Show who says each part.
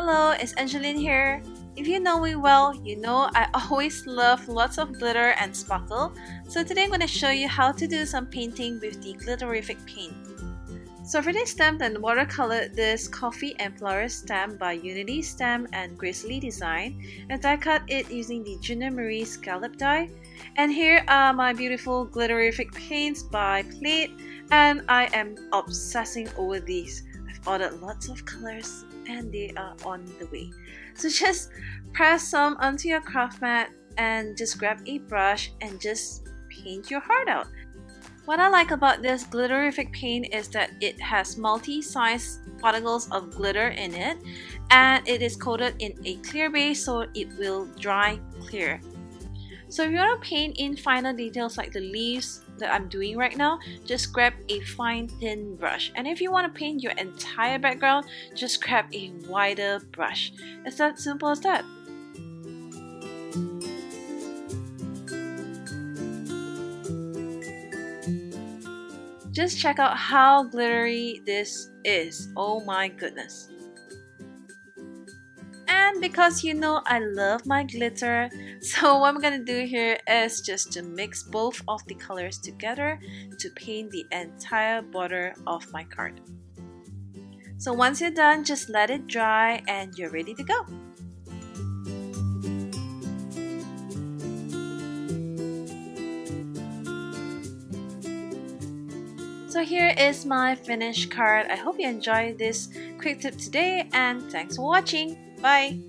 Speaker 1: Hello, it's Angeline here. If you know me well, you know I always love lots of glitter and sparkle. So today I'm going to show you how to do some painting with the Glitterific Paint. So for this stamp and watercolor this coffee and flower stamp by Unity Stamp and Gracefully Design, and I cut it using the Gina scallop die. And here are my beautiful Glitterific paints by Plaid, and I am obsessing over these. I've ordered lots of colors and they are on the way. So just press some onto your craft mat and just grab a brush and just paint your heart out. What I like about this Glitterific paint is that it has multi-size particles of glitter in it, and it is coated in a clear base so it will dry clear. So if you want to paint in finer details like the leaves that I'm doing right now, just grab a fine thin brush. And if you want to paint your entire background, just grab a wider brush. It's that simple as that. Just check out how glittery this is. Oh my goodness. And because you know I love my glitter, so what I'm gonna do here is just to mix both of the colors together to paint the entire border of my card. So once you're done, just let it dry and you're ready to go. So here is my finished card. I hope you enjoyed this quick tip today, and thanks for watching. Bye!